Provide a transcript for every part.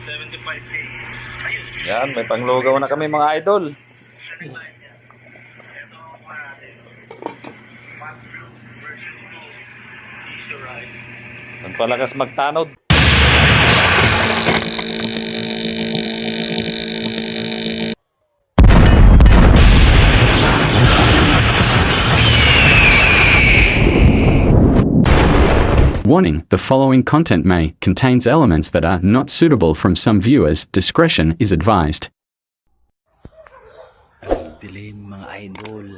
75K. Ayun. Yan, may panglugaw na kami mga idol. Ito ang natin. Mac Blue version 2. Easy ride. Nagpalakas magtanod. Warning, the following content may contains elements that are not suitable from some viewers. Discretion is advised. Dilim mga idol.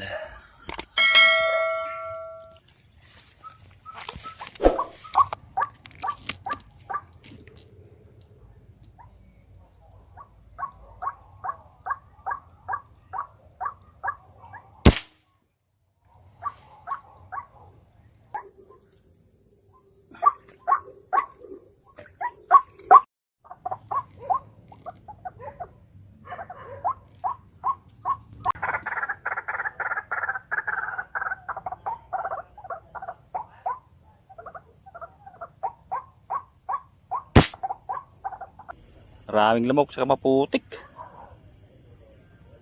Maraming lamok sa maputik.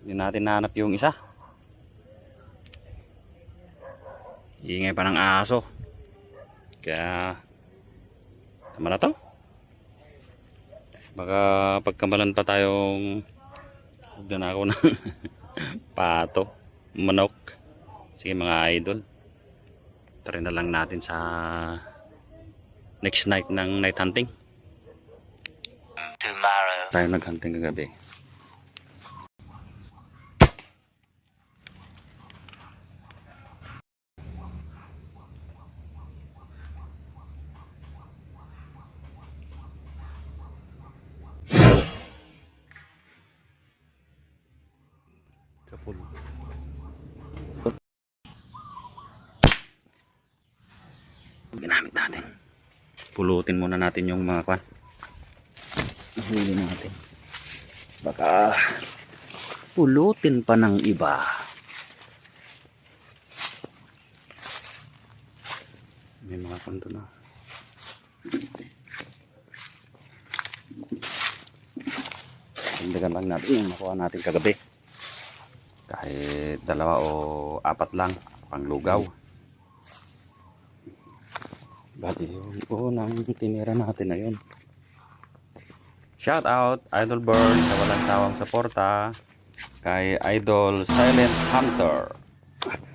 Hindi natin nahanap yung isa. Ingay pa ng aso. Kaya tama na to. Baka pagkamalan pa tayong hugdan ako ng pato, manok. Sige mga idol, try na lang natin sa next night ng night hunting. Tomorrow. Tayo naghunting kagabi. Kapul. Ginamit natin. Pulutin muna natin yung mga kwan. Huli natin. Baka pulutin pa ng iba. May mga kanto na. Tindagan lang natin yung nakuha natin kagabi. Kahit dalawa o apat lang panglugaw. Bali yung unang tinira natin na yun. Shout out Idol Bird sa walang sawang suporta, kay Idol Silent Hunter,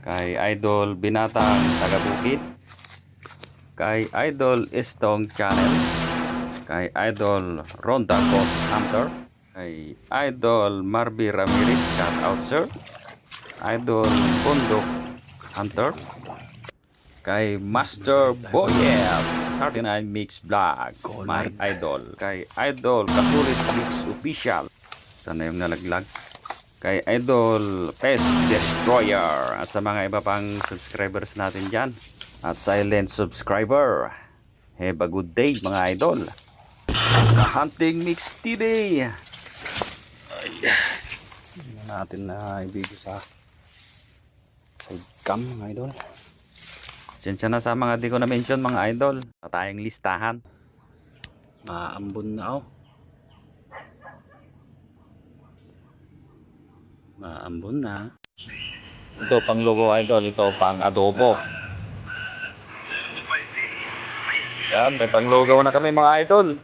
kay Idol Binatang Tagabukid, kay Idol Istong Channel, kay Idol Ronda Ghost Hunter, kay Idol Marby Ramirez, shout out sir, Idol Bundok Hunter, kay Master Boyel 39 Mix Vlog, my idol, kay Idol Kasulit Mix Official, sana yung nalaglag, kay Idol Pest Destroyer, at sa mga iba pang subscribers natin dyan, at silent subscriber, have a good day mga idol. Hunting Mix TV. Ay, hindi natin na ibigay sa side cam mga idol. Sensya na sa mga di ko na-mention mga idol. Tayong listahan. Maambon na oh. Maambon na. Ito pang logo idol. Ito pang adobo. Yan, may pang logo na kami mga idol.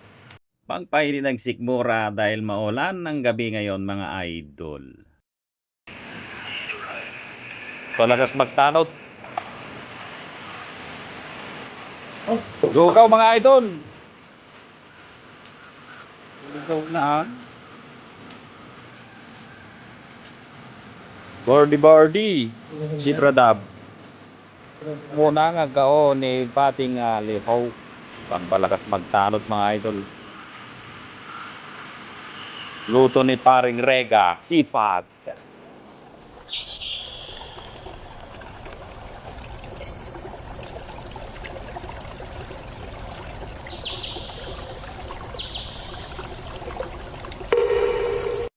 Pangpahili ng sikmura dahil maulan ng gabi ngayon mga idol. Palagas magtanod. Lugaw mga idol. Lugaw na. Bordy Sipradab. Muna nga kao ni pating lihaw. Pangpalakas magtanod mga idol. Luto ni paring Rega, sipag.